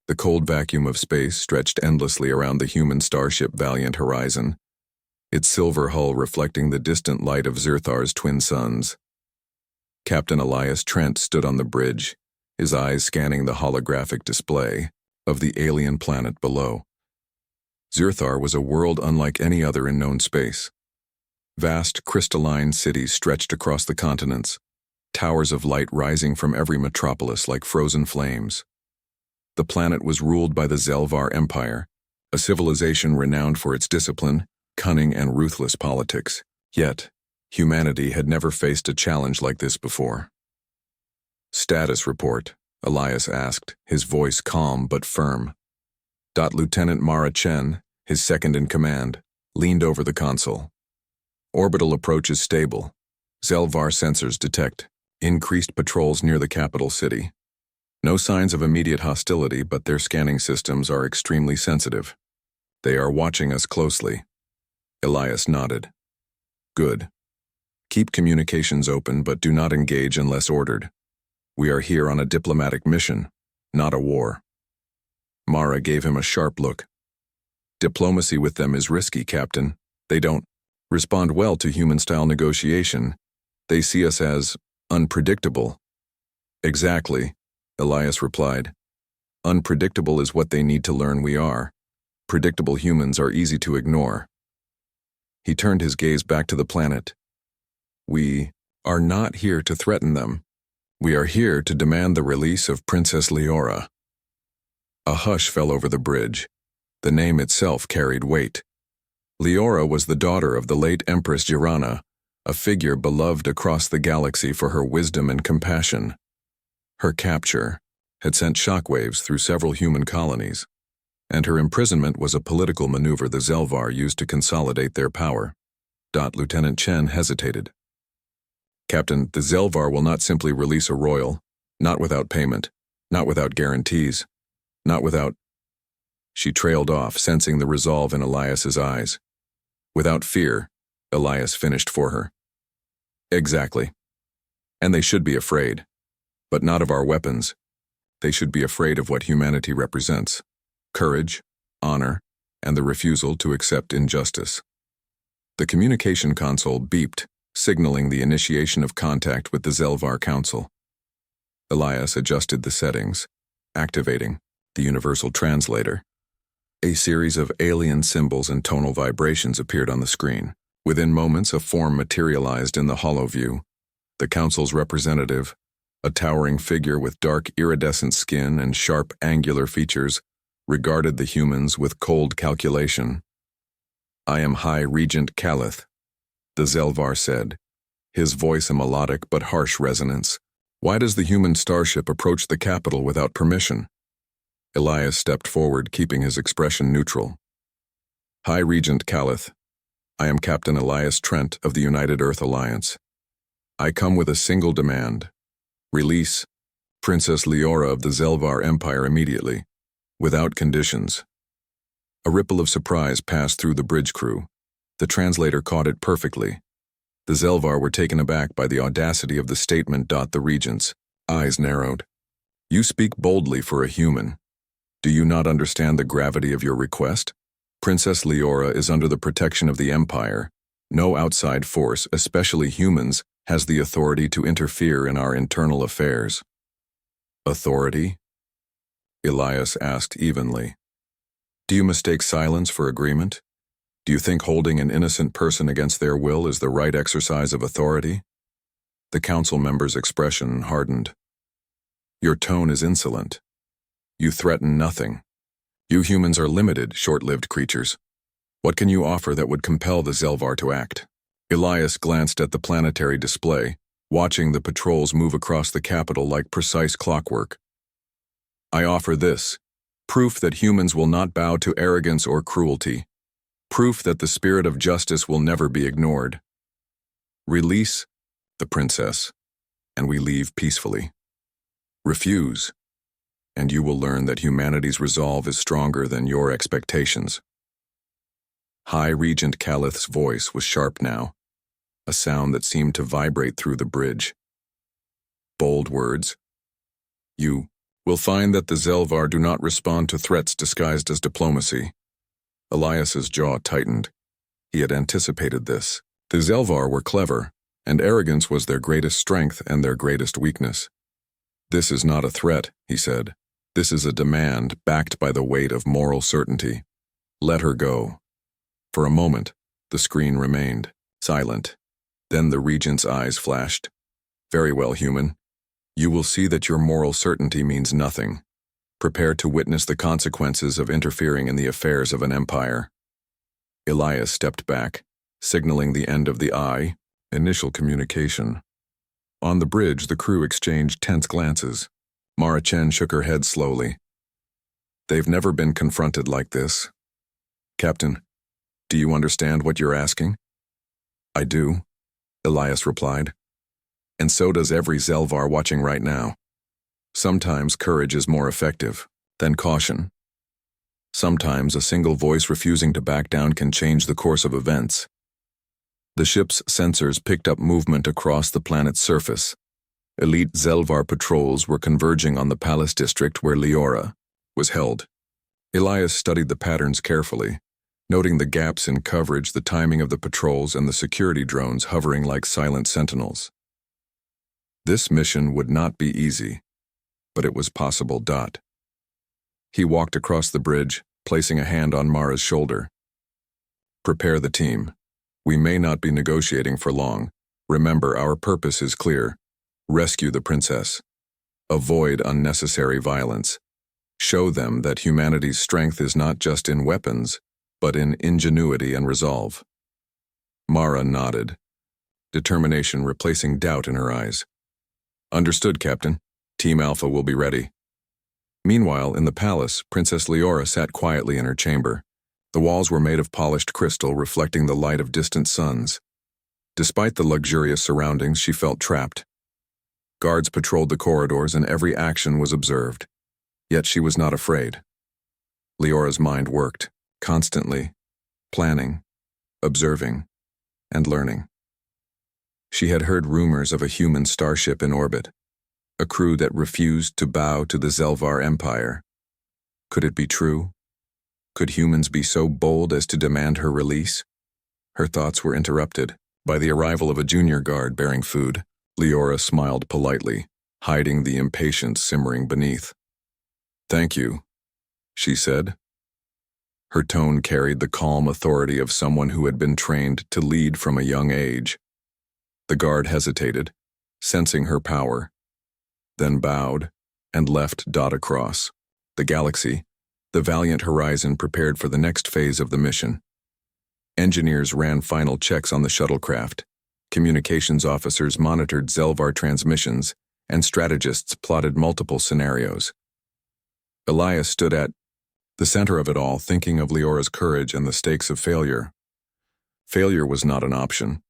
The cold vacuum of space stretched endlessly around the human starship Valiant horizon, its silver hull reflecting the distant light of Zerthar's twin suns. Captain Elias Trent stood on the bridge, his eyes scanning the holographic display of the alien planet below. Zerthar was a world unlike any other in known space. Vast, crystalline cities stretched across the continents, towers of light rising from every metropolis like frozen flames. The planet was ruled by the Zelvar Empire, a civilization renowned for its discipline, cunning, and ruthless politics. Yet, humanity had never faced a challenge like this before. "Status report," Elias asked, his voice calm but firm. Lieutenant Mara Chen, his second-in-command, leaned over the console. "Orbital approach is stable. Zelvar sensors detect increased patrols near the capital city. No signs of immediate hostility, but their scanning systems are extremely sensitive. They are watching us closely." Elias nodded. "Good. Keep communications open, but do not engage unless ordered. We are here on a diplomatic mission, not a war." Mara gave him a sharp look. "Diplomacy with them is risky, Captain. They don't respond well to human-style negotiation. They see us as unpredictable." "Exactly," Elias replied. "Unpredictable is what they need to learn we are. Predictable humans are easy to ignore." He turned his gaze back to the planet. "We are not here to threaten them. We are here to demand the release of Princess Leora." A hush fell over the bridge. The name itself carried weight. Leora was the daughter of the late Empress Jirana, a figure beloved across the galaxy for her wisdom and compassion. Her capture had sent shockwaves through several human colonies, and her imprisonment was a political maneuver the Zelvar used to consolidate their power. Lieutenant Chen hesitated. "Captain, the Zelvar will not simply release a royal, not without payment, not without guarantees, not without—" She trailed off, sensing the resolve in Elias's eyes. "Without fear," Elias finished for her. "Exactly. And they should be afraid. But not of our weapons. They should be afraid of what humanity represents: courage, honor, and the refusal to accept injustice." The communication console beeped, signaling the initiation of contact with the Zelvar Council. Elias adjusted the settings, activating the universal translator. A series of alien symbols and tonal vibrations appeared on the screen. Within moments, a form materialized in the holoview. The council's representative, a towering figure with dark iridescent skin and sharp angular features, regarded the humans with cold calculation. "I am High Regent Calith," the Zelvar said, his voice a melodic but harsh resonance. "Why does the human starship approach the capital without permission?" Elias stepped forward, keeping his expression neutral. "High Regent Calith, I am Captain Elias Trent of the United Earth Alliance. I come with a single demand. Release Princess Leora of the Zelvar Empire immediately, without conditions." A ripple of surprise passed through the bridge crew. The translator caught it perfectly. The Zelvar were taken aback by the audacity of the statement. The regent's eyes narrowed. "You speak boldly for a human. Do you not understand the gravity of your request? Princess Leora is under the protection of the Empire. No outside force, especially humans, has the authority to interfere in our internal affairs." "Authority?" Elias asked evenly. "Do you mistake silence for agreement? Do you think holding an innocent person against their will is the right exercise of authority?" The council member's expression hardened. "Your tone is insolent. You threaten nothing. You humans are limited, short-lived creatures. What can you offer that would compel the Zelvar to act?" Elias glanced at the planetary display, watching the patrols move across the capital like precise clockwork. "I offer this: proof that humans will not bow to arrogance or cruelty. Proof that the spirit of justice will never be ignored. Release the princess, and we leave peacefully. Refuse, and you will learn that humanity's resolve is stronger than your expectations." High Regent Calith's voice was sharp now, a sound that seemed to vibrate through the bridge. "Bold words. You We'll find that the Zelvar do not respond to threats disguised as diplomacy. Elias's jaw tightened. He had anticipated this. The Zelvar were clever, and arrogance was their greatest strength and their greatest weakness. This is not a threat, he said. This is a demand backed by the weight of moral certainty. Let her go. For a moment, the screen remained silent. Then the regent's eyes flashed. Very well, human. You will see that your moral certainty means nothing. Prepare to witness the consequences of interfering in the affairs of an empire. Elias stepped back, signaling the end of the eye, initial communication. On the bridge, the crew exchanged tense glances. Mara Chen shook her head slowly. They've never been confronted like this. Captain, do you understand what you're asking? I do, Elias replied. And so does every Zelvar watching right now. Sometimes courage is more effective than caution. Sometimes a single voice refusing to back down can change the course of events. The ship's sensors picked up movement across the planet's surface. Elite Zelvar patrols were converging on the palace district where Leora was held. Elias studied the patterns carefully, noting the gaps in coverage, the timing of the patrols, and the security drones hovering like silent sentinels. This mission would not be easy, but it was possible. He walked across the bridge, placing a hand on Mara's shoulder. Prepare the team. We may not be negotiating for long. Remember, our purpose is clear. Rescue the princess. Avoid unnecessary violence. Show them that humanity's strength is not just in weapons, but in ingenuity and resolve. Mara nodded, determination replacing doubt in her eyes. Understood, Captain. Team Alpha will be ready. Meanwhile, in the palace, Princess Leora sat quietly in her chamber. The walls were made of polished crystal, reflecting the light of distant suns. Despite the luxurious surroundings, she felt trapped. Guards patrolled the corridors and every action was observed. Yet she was not afraid. Leora's mind worked, constantly, planning, observing, and learning. She had heard rumors of a human starship in orbit, a crew that refused to bow to the Zelvar Empire. Could it be true? Could humans be so bold as to demand her release? Her thoughts were interrupted by the arrival of a junior guard bearing food. Leora smiled politely, hiding the impatience simmering beneath. Thank you, she said. Her tone carried the calm authority of someone who had been trained to lead from a young age. The guard hesitated, sensing her power, then bowed and left across the galaxy. The valiant Horizon prepared for the next phase of the mission. Engineers ran final checks on the shuttlecraft. Communications officers monitored Zelvar transmissions, and strategists plotted multiple scenarios. Elias stood at the center of it all, thinking of Leora's courage and the stakes of failure. Failure was not an option.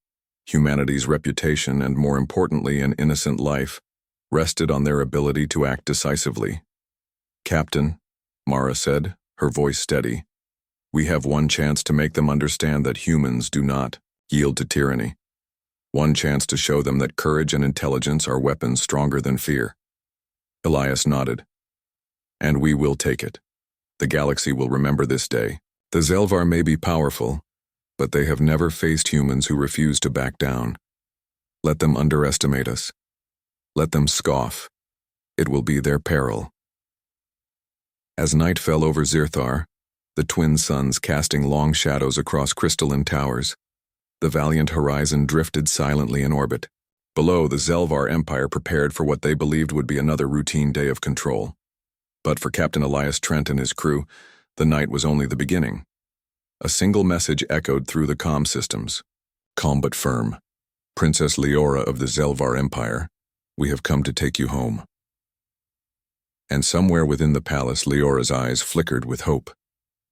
Humanity's reputation and, more importantly, an innocent life, rested on their ability to act decisively. Captain, Mara said, her voice steady, we have one chance to make them understand that humans do not yield to tyranny. One chance to show them that courage and intelligence are weapons stronger than fear. Elias nodded. And we will take it. The galaxy will remember this day. The Zelvar may be powerful, but they have never faced humans who refuse to back down. Let them underestimate us. Let them scoff. It will be their peril. As night fell over Zirthar, the twin suns casting long shadows across crystalline towers, the valiant Horizon drifted silently in orbit. Below, the Zelvar Empire prepared for what they believed would be another routine day of control. But for Captain Elias Trent and his crew, the night was only the beginning. A single message echoed through the comm systems. Calm but firm. Princess Leora of the Zelvar Empire, we have come to take you home. And somewhere within the palace, Leora's eyes flickered with hope.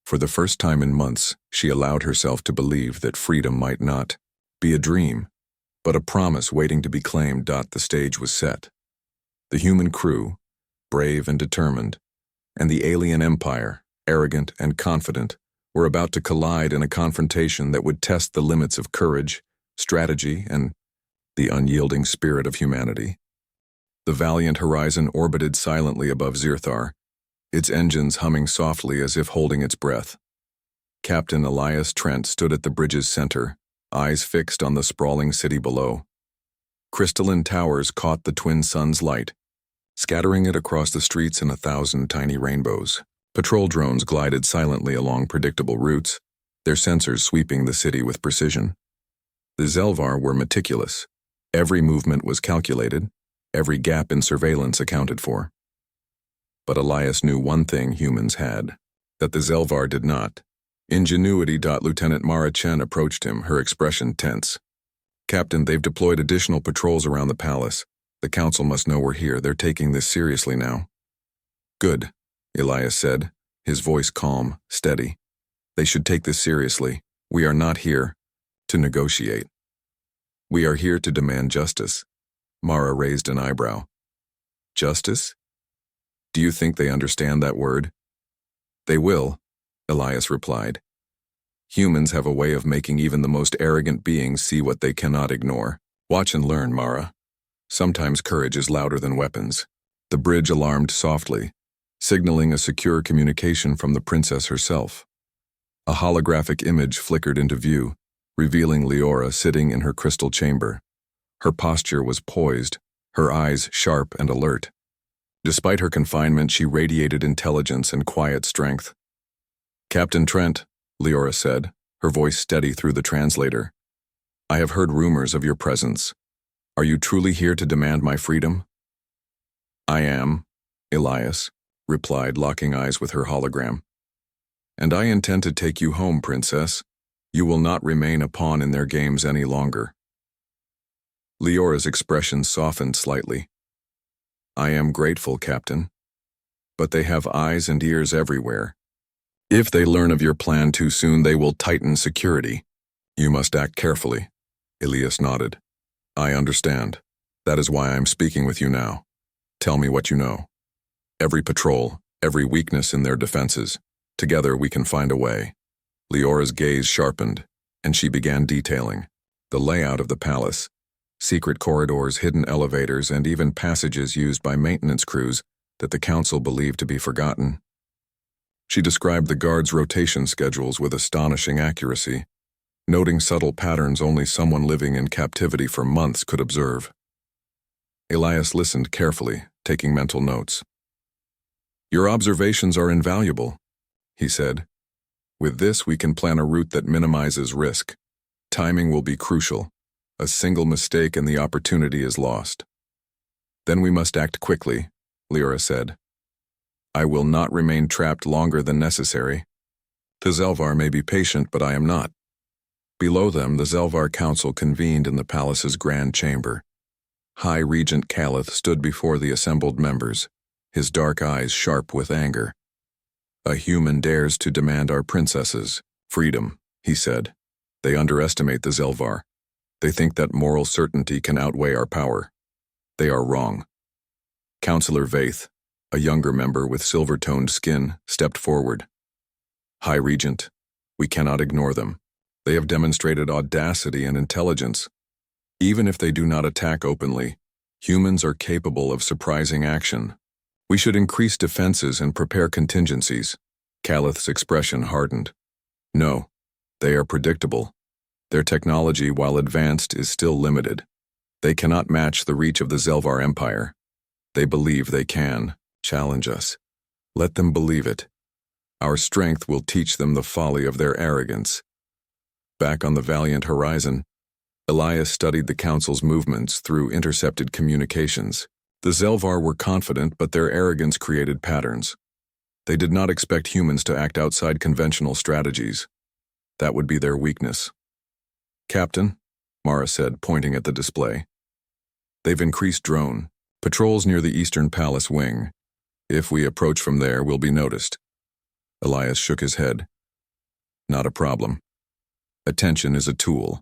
For the first time in months, she allowed herself to believe that freedom might not be a dream, but a promise waiting to be claimed. The stage was set. The human crew, brave and determined, and the alien empire, arrogant and confident, were about to collide in a confrontation that would test the limits of courage, strategy, and the unyielding spirit of humanity. The valiant Horizon orbited silently above Zirthar, its engines humming softly as if holding its breath. Captain Elias Trent stood at the bridge's center, eyes fixed on the sprawling city below. Crystalline towers caught the twin suns' light, scattering it across the streets in 1,000 tiny rainbows. Patrol drones glided silently along predictable routes, their sensors sweeping the city with precision. The Zelvar were meticulous. Every movement was calculated, every gap in surveillance accounted for. But Elias knew one thing humans had, that the Zelvar did not. Ingenuity. Lieutenant Mara Chen approached him, her expression tense. Captain, they've deployed additional patrols around the palace. The council must know we're here. They're taking this seriously now. Good, Elias said, his voice calm, steady. They should take this seriously. We are not here to negotiate. We are here to demand justice. Mara raised an eyebrow. Justice? Do you think they understand that word? They will, Elias replied. Humans have a way of making even the most arrogant beings see what they cannot ignore. Watch and learn, Mara. Sometimes courage is louder than weapons. The bridge alarmed softly, signaling a secure communication from the princess herself. A holographic image flickered into view, revealing Leora sitting in her crystal chamber. Her posture was poised, her eyes sharp and alert. Despite her confinement, she radiated intelligence and quiet strength. Captain Trent, Leora said, her voice steady through the translator. I have heard rumors of your presence. Are you truly here to demand my freedom? I am, Elias replied, locking eyes with her hologram. And I intend to take you home, princess. You will not remain a pawn in their games any longer. Leora's expression softened slightly. I am grateful, Captain. But they have eyes and ears everywhere. If they learn of your plan too soon, they will tighten security. You must act carefully. Elias nodded. I understand. That is why I am speaking with you now. Tell me what you know. Every patrol, every weakness in their defenses. Together we can find a way. Leora's gaze sharpened, and she began detailing the layout of the palace, secret corridors, hidden elevators, and even passages used by maintenance crews that the council believed to be forgotten. She described the guards' rotation schedules with astonishing accuracy, noting subtle patterns only someone living in captivity for months could observe. Elias listened carefully, taking mental notes. Your observations are invaluable, he said. With this, we can plan a route that minimizes risk. Timing will be crucial. A single mistake and the opportunity is lost. Then we must act quickly, Leora said. I will not remain trapped longer than necessary. The Zelvar may be patient, but I am not. Below them, the Zelvar Council convened in the palace's grand chamber. High Regent Calith stood before the assembled members, his dark eyes sharp with anger. A human dares to demand our princess's freedom, he said. They underestimate the Zelvar. They think that moral certainty can outweigh our power. They are wrong. Councillor Vaith, a younger member with silver-toned skin, stepped forward. High Regent, we cannot ignore them. They have demonstrated audacity and intelligence. Even if they do not attack openly, humans are capable of surprising action. We should increase defenses and prepare contingencies. Calith's expression hardened. No, they are predictable. Their technology, while advanced, is still limited. They cannot match the reach of the Zelvar Empire. They believe they can challenge us. Let them believe it. Our strength will teach them the folly of their arrogance. Back on the valiant Horizon, Elias studied the Council's movements through intercepted communications. The Zelvar were confident, but their arrogance created patterns. They did not expect humans to act outside conventional strategies. That would be their weakness. Captain, Mara said, pointing at the display. They've increased drone patrols near the eastern palace wing. If we approach from there, we'll be noticed. Elias shook his head. Not a problem. Attention is a tool.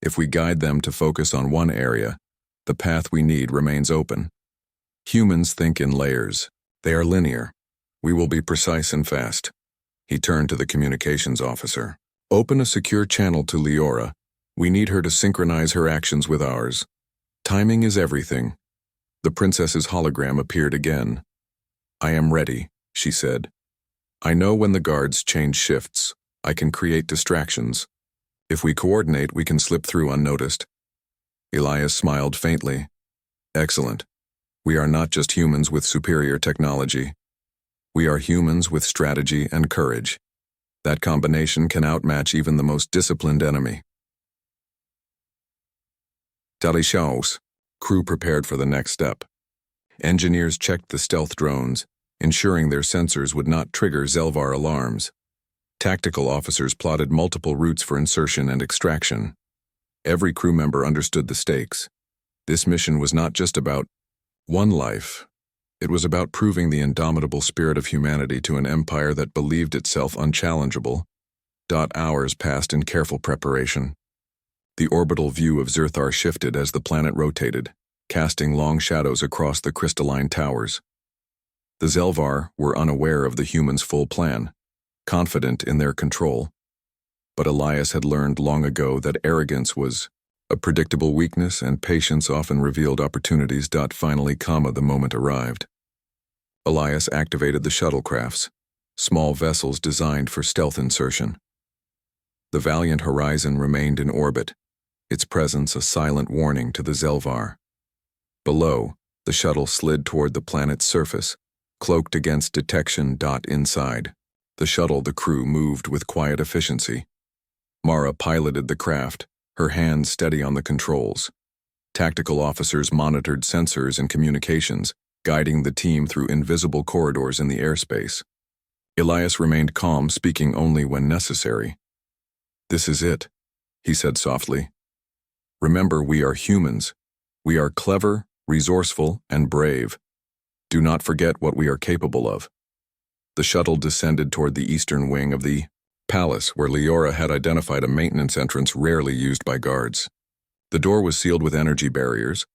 If we guide them to focus on one area, the path we need remains open. Humans think in layers. They are linear. We will be precise and fast. He turned to the communications officer. Open a secure channel to Leora. We need her to synchronize her actions with ours. Timing is everything. The princess's hologram appeared again. "I am ready," she said. "I know when the guards change shifts. I can create distractions. If we coordinate, we can slip through unnoticed." Elias smiled faintly. "Excellent. We are not just humans with superior technology. We are humans with strategy and courage. That combination can outmatch even the most disciplined enemy." Delicious. Crew prepared for the next step. Engineers checked the stealth drones, ensuring their sensors would not trigger Zelvar alarms. Tactical officers plotted multiple routes for insertion and extraction. Every crew member understood the stakes. This mission was not just about one life. It was about proving the indomitable spirit of humanity to an empire that believed itself unchallengeable. Hours passed in careful preparation. The orbital view of Zerthar shifted as the planet rotated, casting long shadows across the crystalline towers. The Zelvar were unaware of the humans' full plan, confident in their control. But Elias had learned long ago that arrogance was a predictable weakness and patience often revealed opportunities. Finally, the moment arrived. Elias activated the shuttlecrafts, small vessels designed for stealth insertion. The valiant Horizon remained in orbit, its presence a silent warning to the Zelvar. Below, the shuttle slid toward the planet's surface, cloaked against detection. Inside the shuttle, the crew moved with quiet efficiency. Mara piloted the craft, her hands steady on the controls. Tactical officers monitored sensors and communications, guiding the team through invisible corridors in the airspace. Elias remained calm, speaking only when necessary. "This is it," he said softly. "Remember, we are humans. We are clever, resourceful, and brave. Do not forget what we are capable of." The shuttle descended toward the eastern wing of the palace, where Leora had identified a maintenance entrance rarely used by guards. The door was sealed with energy barriers,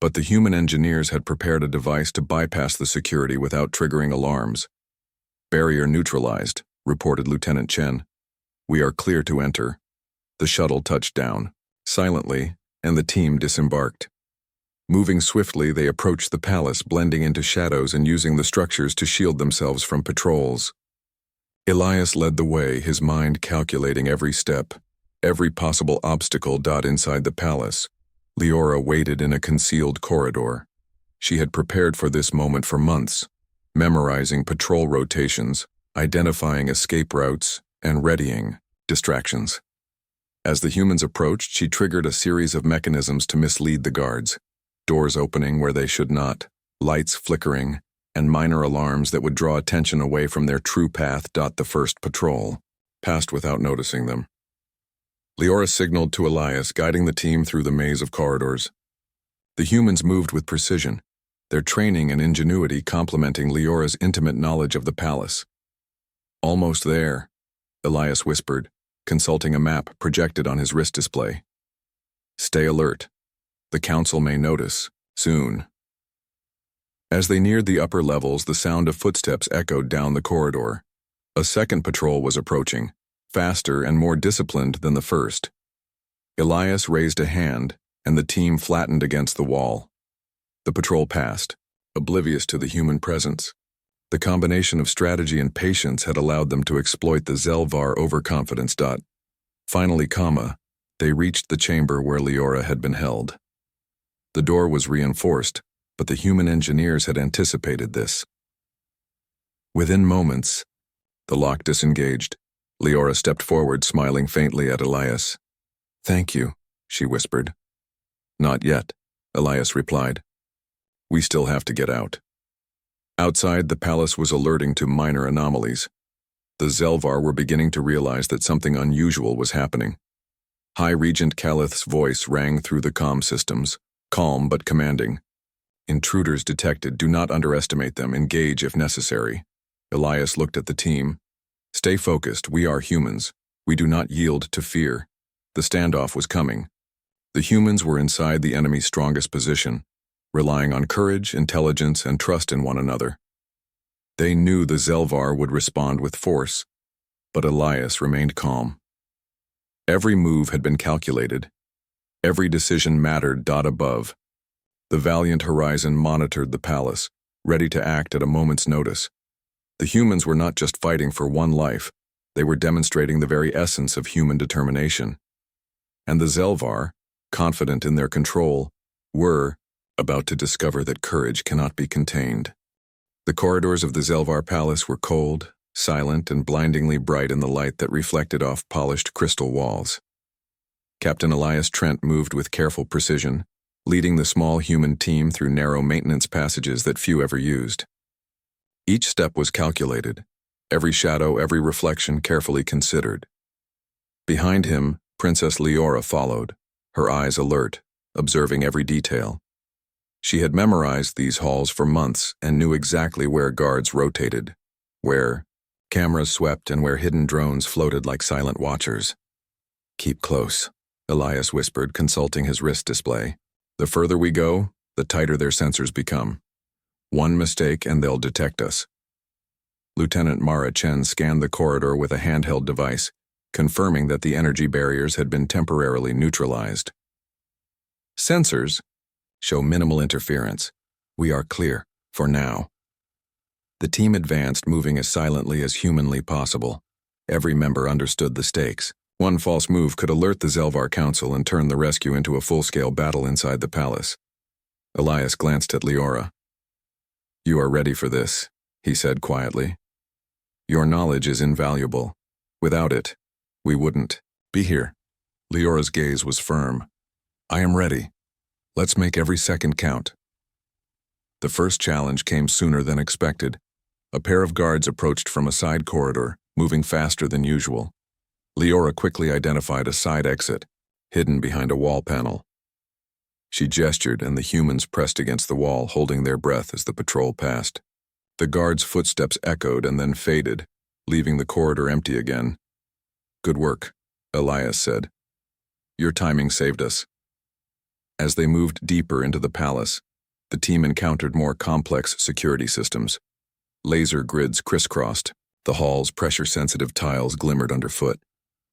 but the human engineers had prepared a device to bypass the security without triggering alarms. "Barrier neutralized," reported Lieutenant Chen. "We are clear to enter." The shuttle touched down, silently, and the team disembarked. Moving swiftly, they approached the palace, blending into shadows and using the structures to shield themselves from patrols. Elias led the way, his mind calculating every step, every possible obstacle. Inside the palace, Leora waited in a concealed corridor. She had prepared for this moment for months, memorizing patrol rotations, identifying escape routes, and readying distractions. As the humans approached, she triggered a series of mechanisms to mislead the guards. Doors opening where they should not, lights flickering, and minor alarms that would draw attention away from their true path. The first patrol passed without noticing them. Leora signaled to Elias, guiding the team through the maze of corridors. The humans moved with precision, their training and ingenuity complementing Leora's intimate knowledge of the palace. "Almost there," Elias whispered, consulting a map projected on his wrist display. "Stay alert. The council may notice, soon." As they neared the upper levels, the sound of footsteps echoed down the corridor. A second patrol was approaching, faster and more disciplined than the first. Elias raised a hand, and the team flattened against the wall. The patrol passed, oblivious to the human presence. The combination of strategy and patience had allowed them to exploit the Zelvar overconfidence. Finally, they reached the chamber where Leora had been held. The door was reinforced, but the human engineers had anticipated this. Within moments, the lock disengaged. Leora stepped forward, smiling faintly at Elias. "Thank you," she whispered. "Not yet," Elias replied. "We still have to get out." Outside, the palace was alerting to minor anomalies. The Zelvar were beginning to realize that something unusual was happening. High Regent Calith's voice rang through the comm systems, calm but commanding. "Intruders detected. Do not underestimate them. Engage if necessary." Elias looked at the team. "Stay focused. We are humans. We do not yield to fear." The standoff was coming. The humans were inside the enemy's strongest position, relying on courage, intelligence, and trust in one another. They knew the Zelvar would respond with force, but Elias remained calm. Every move had been calculated. Every decision mattered. Above, The valiant Horizon monitored the palace, ready to act at a moment's notice. The humans were not just fighting for one life, they were demonstrating the very essence of human determination. And the Zelvar, confident in their control, were about to discover that courage cannot be contained. The corridors of the Zelvar Palace were cold, silent, and blindingly bright in the light that reflected off polished crystal walls. Captain Elias Trent moved with careful precision, leading the small human team through narrow maintenance passages that few ever used. Each step was calculated, every shadow, every reflection carefully considered. Behind him, Princess Leora followed, her eyes alert, observing every detail. She had memorized these halls for months and knew exactly where guards rotated, where cameras swept, and where hidden drones floated like silent watchers. "Keep close," Elias whispered, consulting his wrist display. "The further we go, the tighter their sensors become. One mistake and they'll detect us." Lieutenant Mara Chen scanned the corridor with a handheld device, confirming that the energy barriers had been temporarily neutralized. "Sensors show minimal interference. We are clear, for now." The team advanced, moving as silently as humanly possible. Every member understood the stakes. One false move could alert the Zelvar Council and turn the rescue into a full-scale battle inside the palace. Elias glanced at Leora. "You are ready for this," he said quietly. "Your knowledge is invaluable. Without it, we wouldn't be here." Leora's gaze was firm. "I am ready. Let's make every second count." The first challenge came sooner than expected. A pair of guards approached from a side corridor, moving faster than usual. Leora quickly identified a side exit, hidden behind a wall panel. She gestured, and the humans pressed against the wall, holding their breath as the patrol passed. The guards' footsteps echoed and then faded, leaving the corridor empty again. "Good work," Elias said. "Your timing saved us." As they moved deeper into the palace, the team encountered more complex security systems. Laser grids crisscrossed, the hall's pressure-sensitive tiles glimmered underfoot,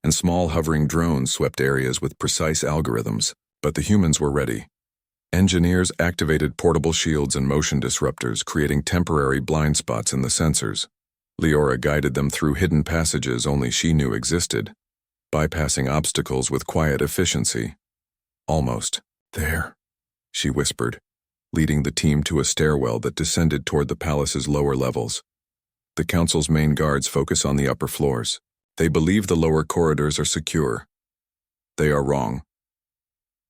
and small hovering drones swept areas with precise algorithms. But the humans were ready. Engineers activated portable shields and motion disruptors, creating temporary blind spots in the sensors. Leora guided them through hidden passages only she knew existed, bypassing obstacles with quiet efficiency. "Almost there," she whispered, leading the team to a stairwell that descended toward the palace's lower levels. The council's main guards focus on the upper floors. They believe the lower corridors are secure. They are wrong.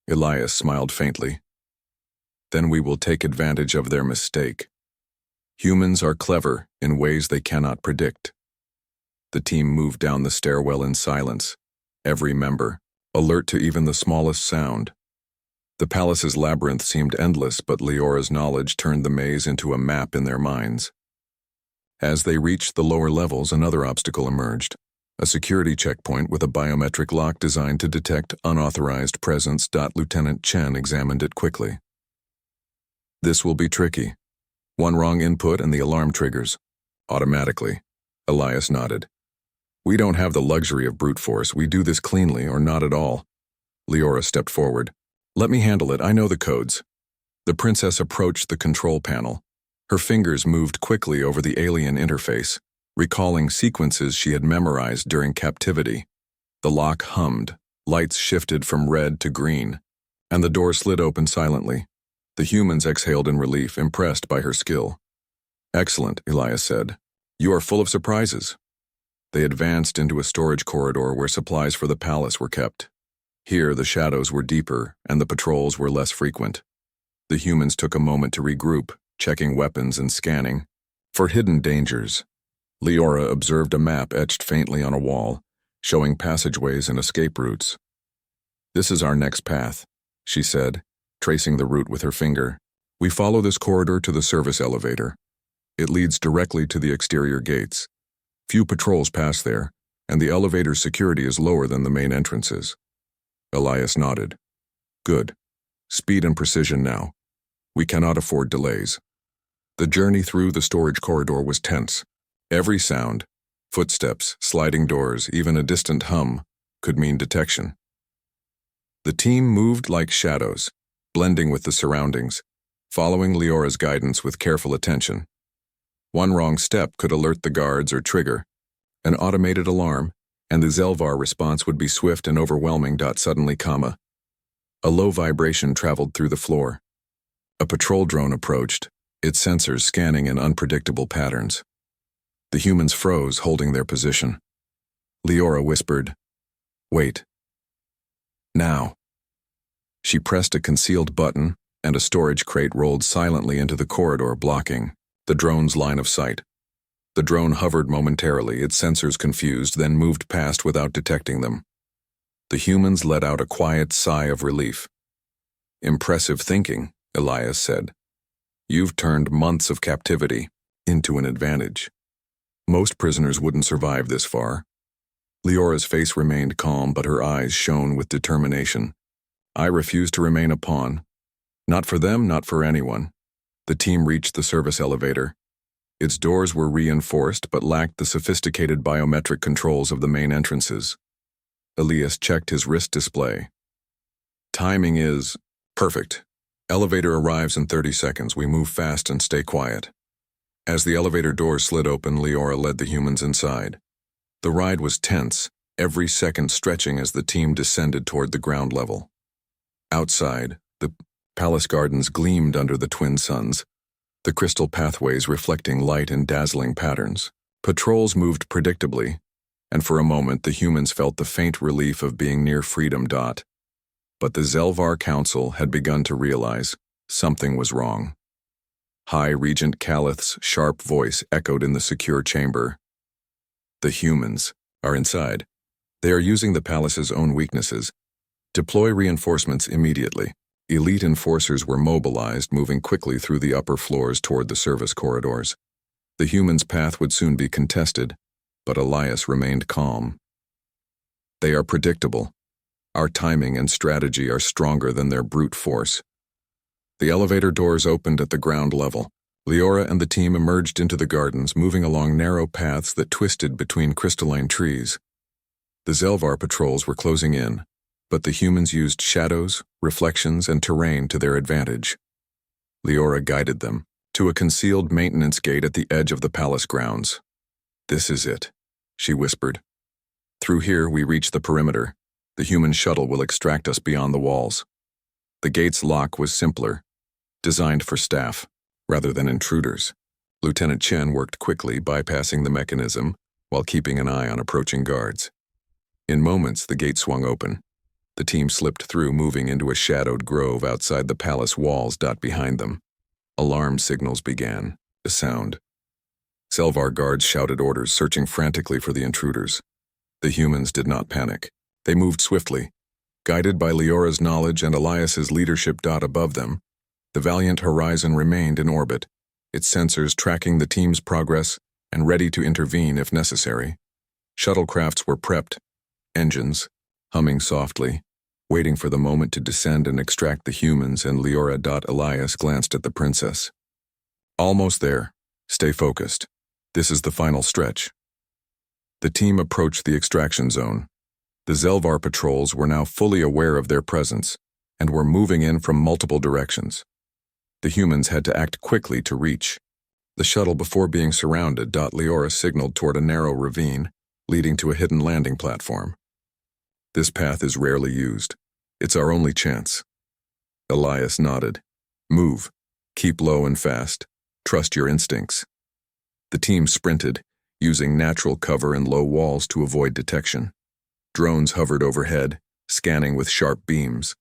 Elias smiled faintly. "Then we will take advantage of their mistake. Humans are clever in ways they cannot predict." The team moved down the stairwell in silence, every member alert to even the smallest sound. The palace's labyrinth seemed endless, but Leora's knowledge turned the maze into a map in their minds. As they reached the lower levels, another obstacle emerged. A security checkpoint with a biometric lock designed to detect unauthorized presence. Lieutenant Chen examined it quickly. "This will be tricky. One wrong input and the alarm triggers. Automatically." Elias nodded. "We don't have the luxury of brute force. We do this cleanly or not at all." Leora stepped forward. "Let me handle it. I know the codes." The princess approached the control panel. Her fingers moved quickly over the alien interface, recalling sequences she had memorized during captivity. The lock hummed, lights shifted from red to green, and the door slid open silently. The humans exhaled in relief, impressed by her skill. "Excellent," Elias said. "You are full of surprises." They advanced into a storage corridor where supplies for the palace were kept. Here, the shadows were deeper and the patrols were less frequent. The humans took a moment to regroup, checking weapons and scanning for hidden dangers. Leora observed a map etched faintly on a wall, showing passageways and escape routes. "This is our next path," she said, tracing the route with her finger. "We follow this corridor to the service elevator. It leads directly to the exterior gates. Few patrols pass there, and the elevator's security is lower than the main entrances." Elias nodded. "Good. Speed and precision now. We cannot afford delays." The journey through the storage corridor was tense. Every sound, footsteps, sliding doors, even a distant hum, could mean detection. The team moved like shadows, blending with the surroundings, following Leora's guidance with careful attention. One wrong step could alert the guards or trigger an automated alarm, and the Zelvar response would be swift and overwhelming. Suddenly, a low vibration traveled through the floor. A patrol drone approached, its sensors scanning in unpredictable patterns. The humans froze, holding their position. Leora whispered, "Wait. Now." She pressed a concealed button, and a storage crate rolled silently into the corridor, blocking the drone's line of sight. The drone hovered momentarily, its sensors confused, then moved past without detecting them. The humans let out a quiet sigh of relief. "Impressive thinking," Elias said. "You've turned months of captivity into an advantage. Most prisoners wouldn't survive this far." Leora's face remained calm, but her eyes shone with determination. "I refuse to remain a pawn. Not for them, not for anyone." The team reached the service elevator. Its doors were reinforced but lacked the sophisticated biometric controls of the main entrances. Elias checked his wrist display. "Timing is perfect. Elevator arrives in 30 seconds. We move fast and stay quiet." As the elevator doors slid open, Leora led the humans inside. The ride was tense, every second stretching as the team descended toward the ground level. Outside, the palace gardens gleamed under the twin suns, the crystal pathways reflecting light in dazzling patterns. Patrols moved predictably, and for a moment the humans felt the faint relief of being near freedom. But the Zelvar Council had begun to realize something was wrong. High Regent Calith's sharp voice echoed in the secure chamber. "The humans are inside. They are using the palace's own weaknesses. Deploy reinforcements immediately." Elite enforcers were mobilized, moving quickly through the upper floors toward the service corridors. The humans' path would soon be contested, but Elias remained calm. "They are predictable. Our timing and strategy are stronger than their brute force." The elevator doors opened at the ground level. Leora and the team emerged into the gardens, moving along narrow paths that twisted between crystalline trees. The Zelvar patrols were closing in, but the humans used shadows, reflections, and terrain to their advantage. Leora guided them to a concealed maintenance gate at the edge of the palace grounds. "This is it," she whispered. "Through here we reach the perimeter. The human shuttle will extract us beyond the walls." The gate's lock was simpler, designed for staff rather than intruders. Lieutenant Chen worked quickly, bypassing the mechanism while keeping an eye on approaching guards. In moments, the gate swung open. The team slipped through, moving into a shadowed grove outside the palace walls. Behind them, alarm signals began to sound. Zelvar guards shouted orders, searching frantically for the intruders. The humans did not panic. They moved swiftly, guided by Leora's knowledge and Elias's leadership. Above them, the Valiant Horizon remained in orbit, its sensors tracking the team's progress and ready to intervene if necessary. Shuttlecrafts were prepped, engines humming softly, waiting for the moment to descend and extract the humans, and Leora. Elias glanced at the princess. "Almost there. Stay focused. This is the final stretch." The team approached the extraction zone. The Zelvar patrols were now fully aware of their presence and were moving in from multiple directions. The humans had to act quickly to reach the shuttle before being surrounded. Leora signaled toward a narrow ravine leading to a hidden landing platform. "This path is rarely used. It's our only chance." Elias nodded. "Move. Keep low and fast. Trust your instincts." The team sprinted, using natural cover and low walls to avoid detection. Drones hovered overhead, scanning with sharp beams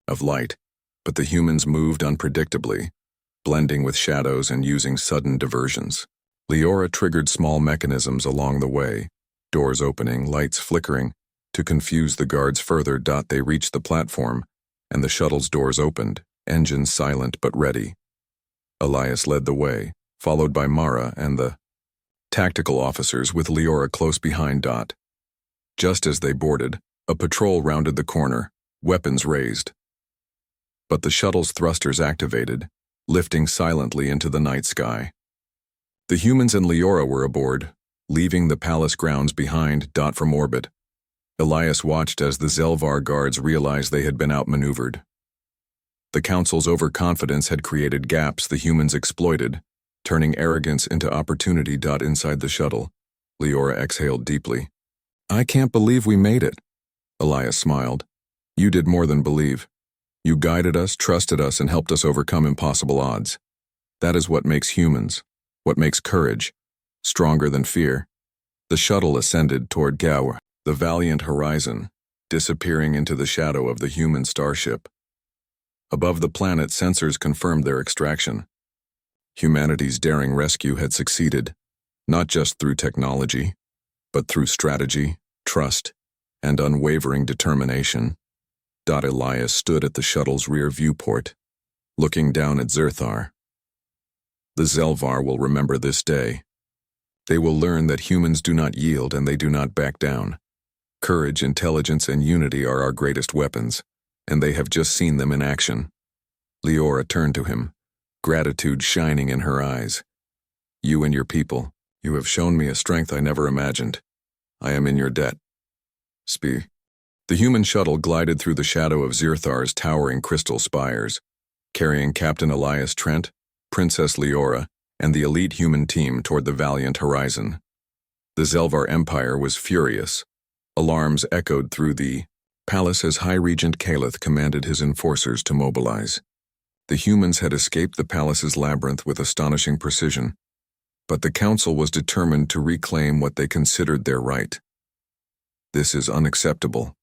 of light, but the humans moved unpredictably, blending with shadows and using sudden diversions. Leora triggered small mechanisms along the way, doors opening, lights flickering, to confuse the guards further. They reached the platform, and the shuttle's doors opened, engines silent but ready. Elias led the way, followed by Mara and the tactical officers, with Leora close behind. Just as they boarded, a patrol rounded the corner, weapons raised. But the shuttle's thrusters activated, lifting silently into the night sky. The humans and Leora were aboard, leaving the palace grounds behind. From orbit, Elias watched as the Zelvar guards realized they had been outmaneuvered. The Council's overconfidence had created gaps the humans exploited, turning arrogance into opportunity. Inside the shuttle, Leora exhaled deeply. I can't believe we made it. Elias smiled. You did more than believe. You guided us, trusted us, and helped us overcome impossible odds. That is what makes humans, what makes courage, stronger than fear. The shuttle ascended toward Gao, the valiant horizon, disappearing into the shadow of the human starship. Above the planet, sensors confirmed their extraction. Humanity's daring rescue had succeeded, not just through technology, but through strategy, trust, and unwavering determination. Elias stood at the shuttle's rear viewport, looking down at Zerthar. The Zelvar will remember this day. They will learn that humans do not yield and they do not back down. Courage, intelligence, and unity are our greatest weapons, and they have just seen them in action. Leora turned to him, gratitude shining in her eyes. You and your people, you have shown me a strength I never imagined. I am in your debt. The human shuttle glided through the shadow of Zerthar's towering crystal spires, carrying Captain Elias Trent, Princess Leora, and the elite human team toward the valiant horizon. The Zelvar Empire was furious. Alarms echoed through the palace as High Regent Calith commanded his enforcers to mobilize. The humans had escaped the palace's labyrinth with astonishing precision, but the council was determined to reclaim what they considered their right. This is unacceptable,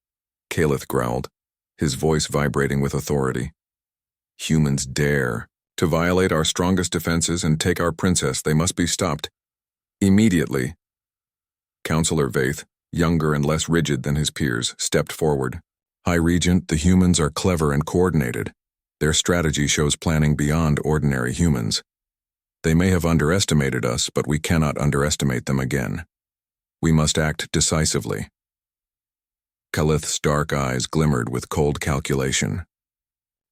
Calith growled, his voice vibrating with authority. Humans dare to violate our strongest defenses and take our princess. They must be stopped. Immediately. Councillor Vaith, younger and less rigid than his peers, stepped forward. High Regent, the humans are clever and coordinated. Their strategy shows planning beyond ordinary humans. They may have underestimated us, but we cannot underestimate them again. We must act decisively. Calith's dark eyes glimmered with cold calculation.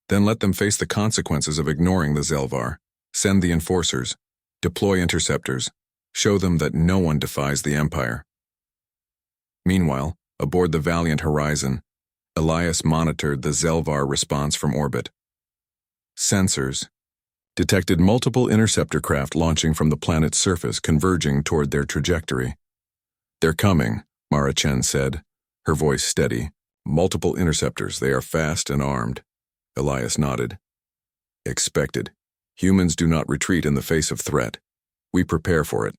Then let them face the consequences of ignoring the Zelvar. Send the enforcers. Deploy interceptors. Show them that no one defies the Empire. Meanwhile, aboard the valiant horizon, Elias monitored the Zelvar response from orbit. Sensors detected multiple interceptor craft launching from the planet's surface, converging toward their trajectory. They're coming, Mara Chen said, her voice steady. Multiple interceptors, they are fast and armed. Elias nodded. Expected. Humans do not retreat in the face of threat. We prepare for it.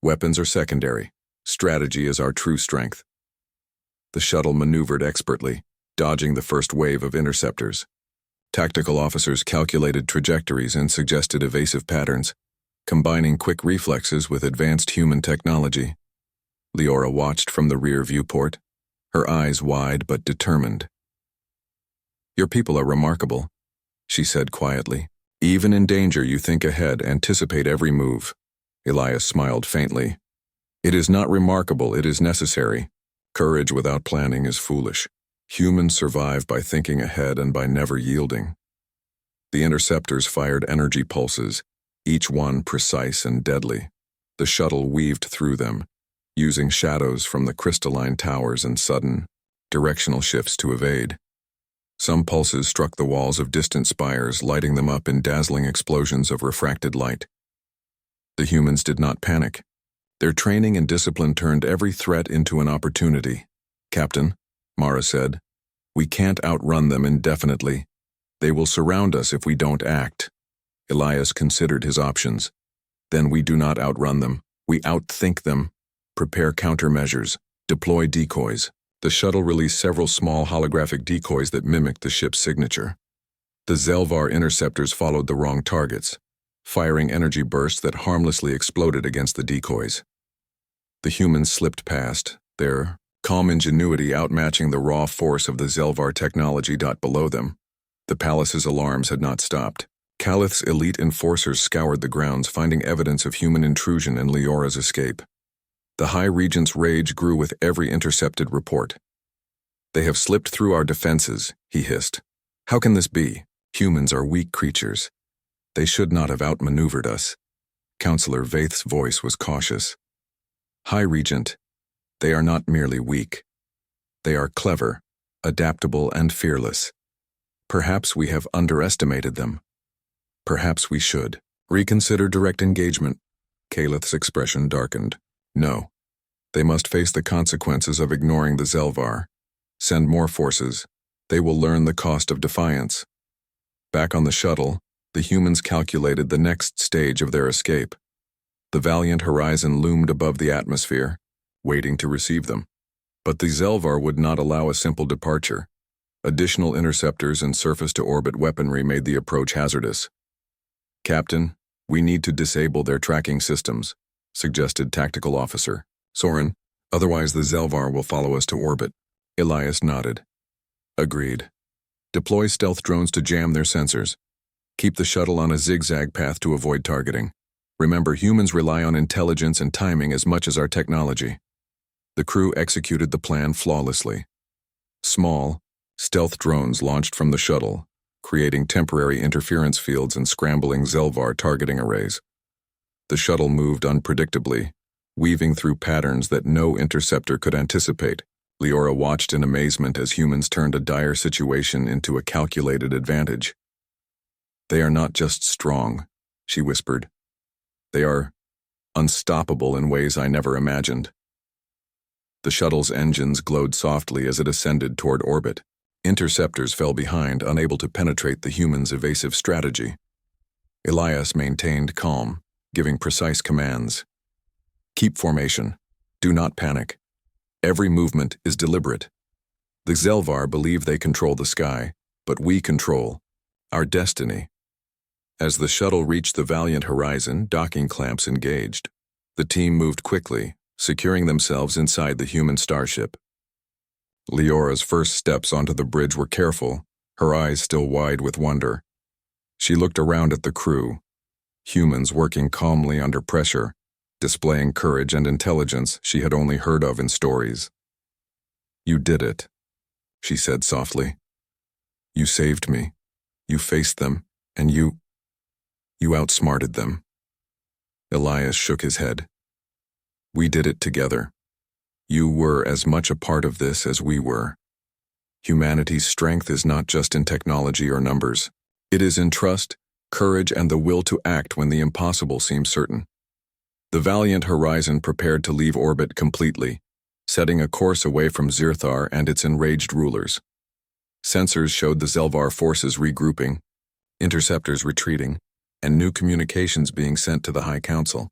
Weapons are secondary. Strategy is our true strength. The shuttle maneuvered expertly, dodging the first wave of interceptors. Tactical officers calculated trajectories and suggested evasive patterns, combining quick reflexes with advanced human technology. Leora watched from the rear viewport, her eyes wide but determined. Your people are remarkable, she said quietly. Even in danger, you think ahead, anticipate every move. Elias smiled faintly. It is not remarkable, it is necessary. Courage without planning is foolish. Humans survive by thinking ahead and by never yielding. The interceptors fired energy pulses, each one precise and deadly. The shuttle weaved through them, using shadows from the crystalline towers and sudden, directional shifts to evade. Some pulses struck the walls of distant spires, lighting them up in dazzling explosions of refracted light. The humans did not panic. Their training and discipline turned every threat into an opportunity. Captain, Mara said, we can't outrun them indefinitely. They will surround us if we don't act. Elias considered his options. Then we do not outrun them. We outthink them. Prepare countermeasures. Deploy decoys. The shuttle released several small holographic decoys that mimicked the ship's signature. The Zelvar interceptors followed the wrong targets, firing energy bursts that harmlessly exploded against the decoys. The humans slipped past, their calm ingenuity outmatching the raw force of the Zelvar technology. Below them, the palace's alarms had not stopped. Calith's elite enforcers scoured the grounds, finding evidence of human intrusion and Leora's escape. The High Regent's rage grew with every intercepted report. They have slipped through our defenses, he hissed. How can this be? Humans are weak creatures. They should not have outmaneuvered us. Councillor Vaith's voice was cautious. High Regent, they are not merely weak. They are clever, adaptable, and fearless. Perhaps we have underestimated them. Perhaps we should reconsider direct engagement. Kaleth's expression darkened. No. They must face the consequences of ignoring the Zelvar. Send more forces. They will learn the cost of defiance. Back on the shuttle, the humans calculated the next stage of their escape. The valiant horizon loomed above the atmosphere, waiting to receive them. But the Zelvar would not allow a simple departure. Additional interceptors and surface-to-orbit weaponry made the approach hazardous. Captain, we need to disable their tracking systems, suggested Tactical Officer Soren. Otherwise the Zelvar will follow us to orbit. Elias nodded. Agreed. Deploy stealth drones to jam their sensors. Keep the shuttle on a zigzag path to avoid targeting. Remember, humans rely on intelligence and timing as much as our technology. The crew executed the plan flawlessly. Small, stealth drones launched from the shuttle, creating temporary interference fields and scrambling Zelvar targeting arrays. The shuttle moved unpredictably, weaving through patterns that no interceptor could anticipate. Leora watched in amazement as humans turned a dire situation into a calculated advantage. They are not just strong, she whispered. They are unstoppable in ways I never imagined. The shuttle's engines glowed softly as it ascended toward orbit. Interceptors fell behind, unable to penetrate the humans' evasive strategy. Elias maintained calm, giving precise commands. Keep formation. Do not panic. Every movement is deliberate. The Zelvar believe they control the sky, but we control our destiny. As the shuttle reached the valiant horizon, docking clamps engaged. The team moved quickly, securing themselves inside the human starship. Leora's first steps onto the bridge were careful, her eyes still wide with wonder. She looked around at the crew, humans working calmly under pressure, displaying courage and intelligence she had only heard of in stories. You did it, she said softly. You saved me. You faced them, and you outsmarted them. Elias shook his head. We did it together. You were as much a part of this as we were. Humanity's strength is not just in technology or numbers. It is in trust, courage, and the will to act when the impossible seems certain. The valiant horizon prepared to leave orbit completely, setting a course away from Zirthar and its enraged rulers. Sensors showed the Zelvar forces regrouping, interceptors retreating, and new communications being sent to the High Council.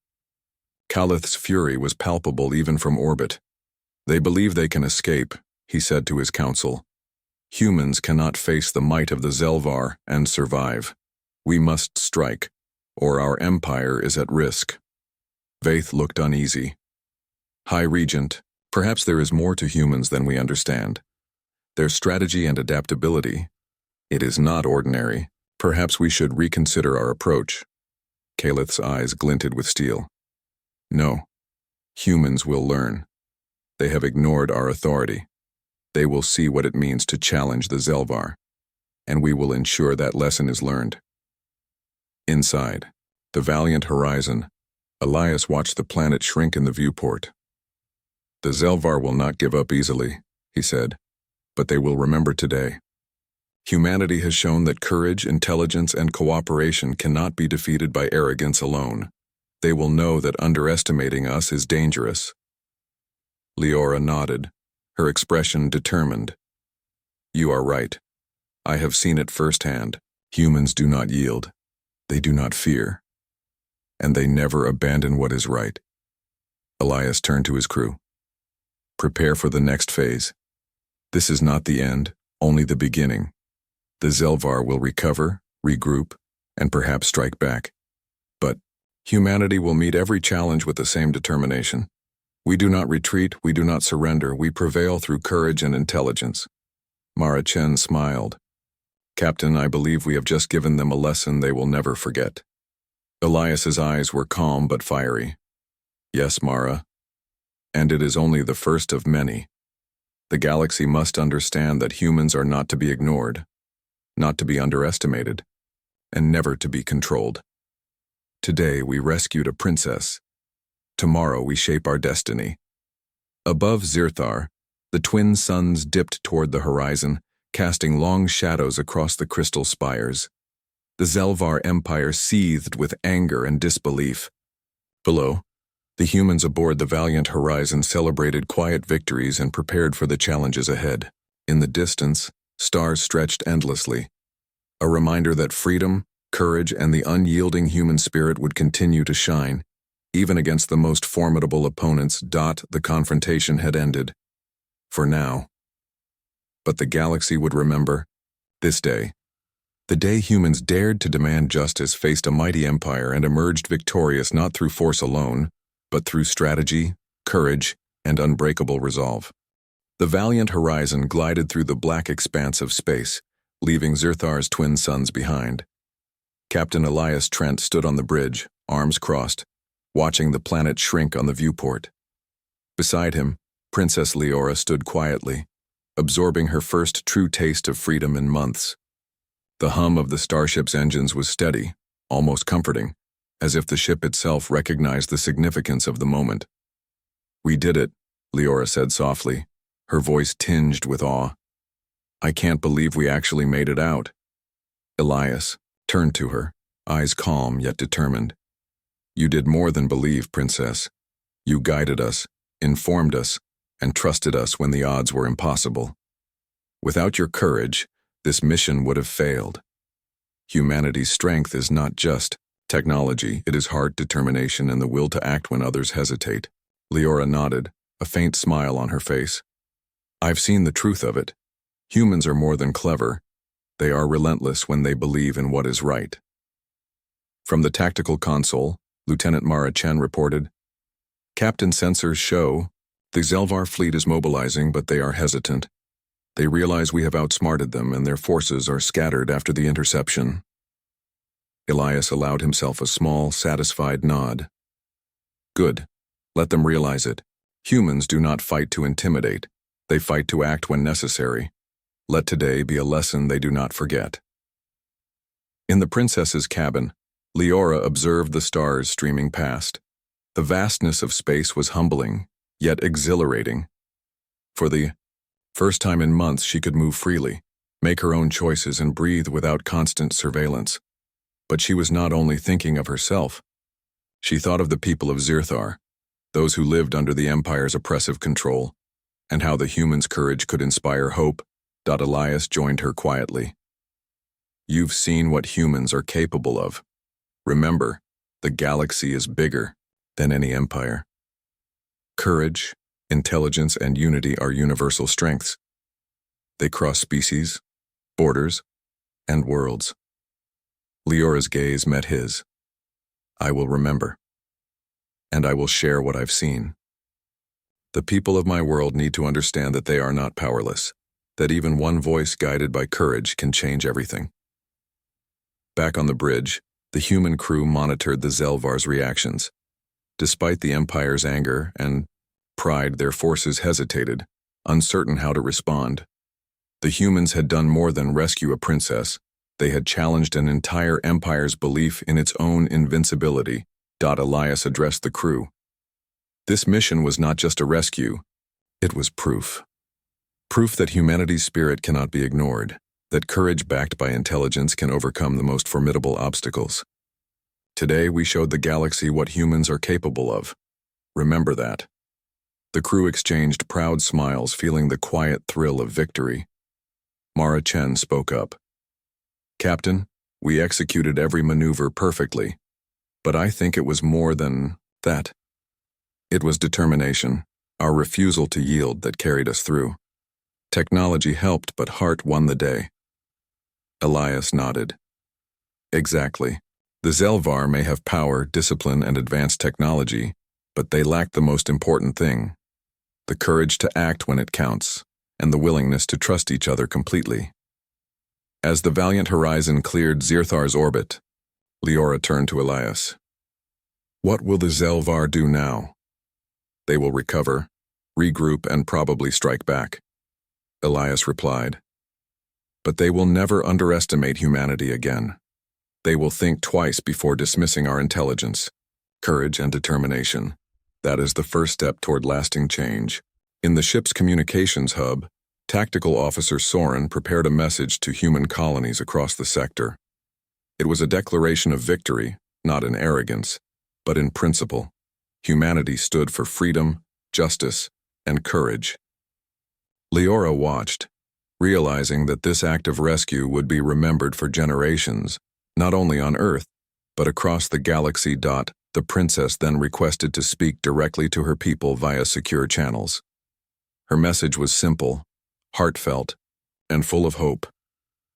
Kaleth's fury was palpable even from orbit. They believe they can escape, he said to his council. Humans cannot face the might of the Zelvar and survive. We must strike, or our empire is at risk. Vaith looked uneasy. High Regent, perhaps there is more to humans than we understand. Their strategy and adaptability. It is not ordinary. Perhaps we should reconsider our approach. Kaleth's eyes glinted with steel. No. Humans will learn. They have ignored our authority. They will see what it means to challenge the Zelvar, and we will ensure that lesson is learned. Inside, the valiant horizon, Elias watched the planet shrink in the viewport. The Zelvar will not give up easily, he said, but they will remember today. Humanity has shown that courage, intelligence, and cooperation cannot be defeated by arrogance alone. They will know that underestimating us is dangerous. Leora nodded, her expression determined. You are right. I have seen it firsthand. Humans do not yield. They do not fear. And they never abandon what is right. Elias turned to his crew. Prepare for the next phase. This is not the end, only the beginning. The Zelvar will recover, regroup, and perhaps strike back. But humanity will meet every challenge with the same determination. We do not retreat, we do not surrender, we prevail through courage and intelligence. Mara Chen smiled. Captain, I believe we have just given them a lesson they will never forget. Elias's eyes were calm but fiery. Yes, Mara. And it is only the first of many. The galaxy must understand that humans are not to be ignored, not to be underestimated, and never to be controlled. Today we rescued a princess. Tomorrow we shape our destiny. Above Zirthar, the twin suns dipped toward the horizon, casting long shadows across the crystal spires. The Zelvar Empire seethed with anger and disbelief. Below, the humans aboard the Valiant Horizon celebrated quiet victories and prepared for the challenges ahead. In the distance, stars stretched endlessly, a reminder that freedom, courage, and the unyielding human spirit would continue to shine, even against the most formidable opponents. The confrontation had ended. For now. But the galaxy would remember this day. The day humans dared to demand justice, faced a mighty empire, and emerged victorious not through force alone, but through strategy, courage, and unbreakable resolve. The Valiant Horizon glided through the black expanse of space, leaving Zirthar's twin suns behind. Captain Elias Trent stood on the bridge, arms crossed, watching the planet shrink on the viewport. Beside him, Princess Leora stood quietly, absorbing her first true taste of freedom in months. The hum of the starship's engines was steady, almost comforting, as if the ship itself recognized the significance of the moment. "We did it," Leora said softly, her voice tinged with awe. "I can't believe we actually made it out." Elias turned to her, eyes calm yet determined. "You did more than believe, Princess. You guided us, informed us, and trusted us when the odds were impossible. Without your courage, this mission would have failed. Humanity's strength is not just technology, it is heart, determination, and the will to act when others hesitate." Leora nodded, a faint smile on her face. "I've seen the truth of it. Humans are more than clever. They are relentless when they believe in what is right." From the tactical console, Lieutenant Mara Chen reported, "Captain, sensors show the Zelvar fleet is mobilizing, but they are hesitant. They realize we have outsmarted them and their forces are scattered after the interception." Elias allowed himself a small, satisfied nod. "Good. Let them realize it. Humans do not fight to intimidate. They fight to act when necessary. Let today be a lesson they do not forget." In the princess's cabin, Leora observed the stars streaming past. The vastness of space was humbling, yet exhilarating. For the first time in months, she could move freely, make her own choices, and breathe without constant surveillance. But she was not only thinking of herself. She thought of the people of Zirthar, those who lived under the Empire's oppressive control, and how the humans' courage could inspire hope. Elias joined her quietly. "You've seen what humans are capable of. Remember, the galaxy is bigger than any empire. Courage, intelligence, and unity are universal strengths. They cross species, borders, and worlds." Leora's gaze met his. "I will remember. And I will share what I've seen. The people of my world need to understand that they are not powerless, that even one voice guided by courage can change everything." Back on the bridge, the human crew monitored the Zelvar's reactions. Despite the Empire's anger and pride, their forces hesitated, uncertain how to respond. The humans had done more than rescue a princess. They had challenged an entire empire's belief in its own invincibility. Elias addressed the crew. This mission was not just a rescue, it was proof. Proof that humanity's spirit cannot be ignored, that courage backed by intelligence can overcome the most formidable obstacles. Today we showed the galaxy what humans are capable of. Remember that. The crew exchanged proud smiles, feeling the quiet thrill of victory. Mara Chen spoke up. "Captain, we executed every maneuver perfectly, but I think it was more than that. It was determination, our refusal to yield, that carried us through. Technology helped, but heart won the day." Elias nodded. "Exactly. The Zelvar may have power, discipline, and advanced technology, but they lack the most important thing: the courage to act when it counts, and the willingness to trust each other completely." As the Valiant Horizon cleared Zirthar's orbit, Leora turned to Elias. "What will the Zelvar do now?" "They will recover, regroup, and probably strike back," Elias replied. "But they will never underestimate humanity again. They will think twice before dismissing our intelligence, courage, and determination. That is the first step toward lasting change." In the ship's communications hub, Tactical Officer Storym prepared a message to human colonies across the sector. It was a declaration of victory, not in arrogance, but in principle. Humanity stood for freedom, justice, and courage. Leora watched, realizing that this act of rescue would be remembered for generations, not only on Earth, but across the galaxy. The princess then requested to speak directly to her people via secure channels. Her message was simple, heartfelt, and full of hope.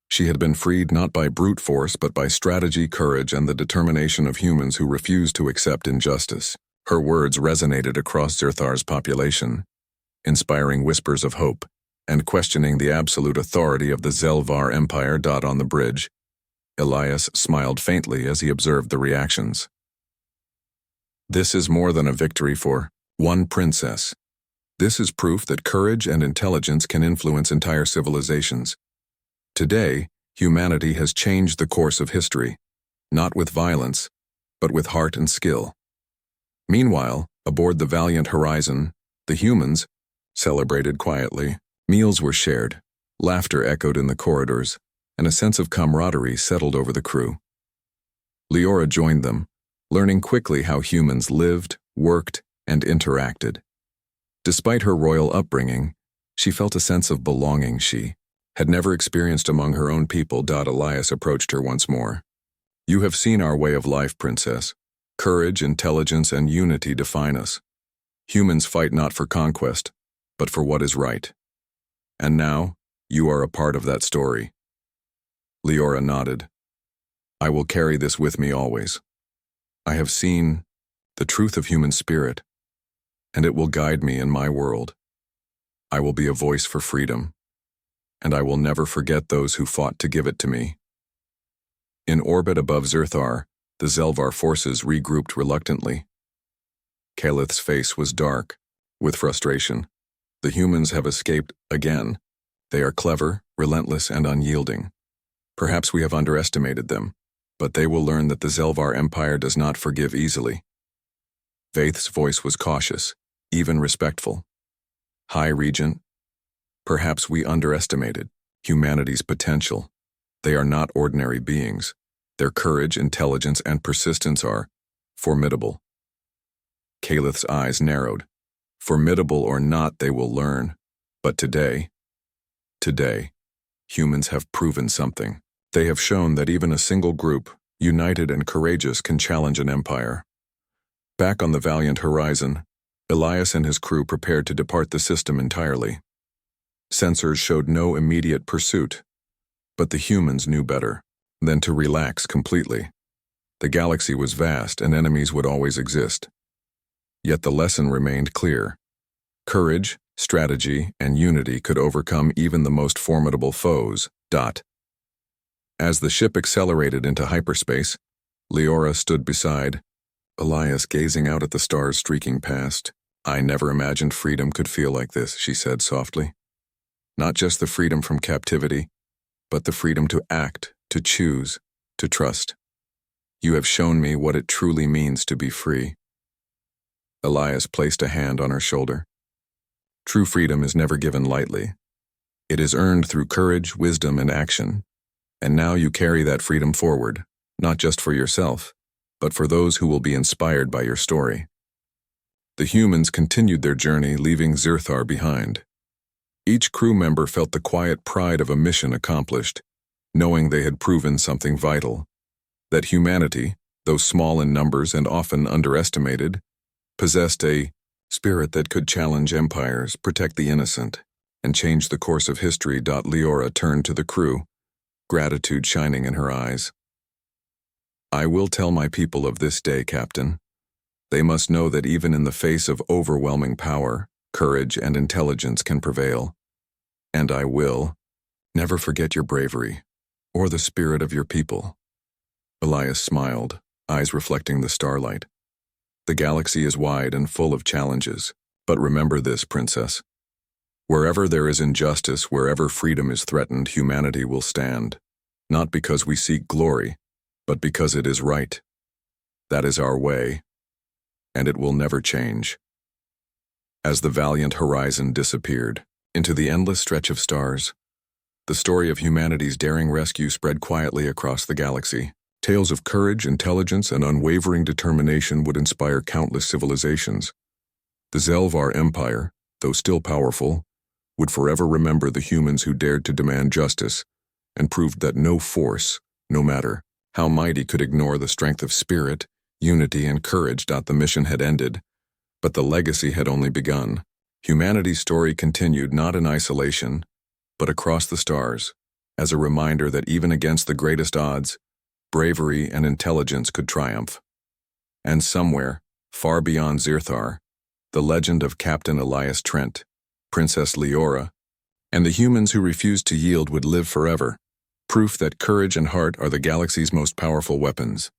She had been freed not by brute force but by strategy, courage, and the determination of humans who refused to accept injustice. Her words resonated across Zerthar's population, inspiring whispers of hope and questioning the absolute authority of the Zelvar Empire. On the bridge, Elias smiled faintly as he observed the reactions. This is more than a victory for one princess. This is proof that courage and intelligence can influence entire civilizations. Today, humanity has changed the course of history, not with violence, but with heart and skill. Meanwhile, aboard the Valiant Horizon, the humans celebrated quietly. Meals were shared, laughter echoed in the corridors, and a sense of camaraderie settled over the crew. Leora joined them, learning quickly how humans lived, worked, and interacted. Despite her royal upbringing, she felt a sense of belonging she had never experienced among her own people. Elias approached her once more. You have seen our way of life, princess. Courage, intelligence, and unity define us. Humans fight not for conquest, but for what is right. And now, you are a part of that story. Leora nodded. I will carry this with me always. I have seen the truth of human spirit, and it will guide me in my world. I will be a voice for freedom, and I will never forget those who fought to give it to me. In orbit above Zerthar, the Zelvar forces regrouped reluctantly. Kaleth's face was dark, with frustration. The humans have escaped again. They are clever, relentless, and unyielding. Perhaps we have underestimated them, but they will learn that the Zelvar Empire does not forgive easily. Vaith's voice was cautious, even respectful. High Regent, perhaps we underestimated humanity's potential. They are not ordinary beings. Their courage, intelligence, and persistence are formidable. Kaleth's eyes narrowed. Formidable or not, they will learn. But today, humans have proven something. They have shown that even a single group, united and courageous, can challenge an empire. Back on the Valiant Horizon, Elias and his crew prepared to depart the system entirely. Sensors showed no immediate pursuit, but the humans knew better than to relax completely. The galaxy was vast and enemies would always exist. Yet the lesson remained clear. Courage, strategy, and unity could overcome even the most formidable foes. As the ship accelerated into hyperspace, Leora stood beside Elias, gazing out at the stars streaking past. I never imagined freedom could feel like this, she said softly. Not just the freedom from captivity, but the freedom to act, to choose, to trust. You have shown me what it truly means to be free. Elias placed a hand on her shoulder. True freedom is never given lightly. It is earned through courage, wisdom, and action. And now you carry that freedom forward, not just for yourself, but for those who will be inspired by your story. The humans continued their journey, leaving Zerthar behind. Each crew member felt the quiet pride of a mission accomplished, knowing they had proven something vital. That humanity, though small in numbers and often underestimated, possessed a spirit that could challenge empires, protect the innocent, and change the course of history. Leora turned to the crew, gratitude shining in her eyes. I will tell my people of this day, Captain. They must know that even in the face of overwhelming power, courage and intelligence can prevail. And I will never forget your bravery, or the spirit of your people. Elias smiled, eyes reflecting the starlight. The galaxy is wide and full of challenges, but remember this, Princess. Wherever there is injustice, wherever freedom is threatened, humanity will stand, not because we seek glory, but because it is right. That is our way, and it will never change. As the Valiant Horizon disappeared Into the endless stretch of stars, the story of humanity's daring rescue spread quietly across the galaxy. Tales of courage, intelligence, and unwavering determination would inspire countless civilizations. The Zelvar Empire, though still powerful, would forever remember the humans who dared to demand justice and proved that no force, no matter how mighty, could ignore the strength of spirit, unity, and courage. The mission had ended, but the legacy had only begun. Humanity's story continued not in isolation, but across the stars, as a reminder that even against the greatest odds, bravery and intelligence could triumph. And somewhere, far beyond Zirthar, the legend of Captain Elias Trent, Princess Leora, and the humans who refused to yield would live forever, proof that courage and heart are the galaxy's most powerful weapons.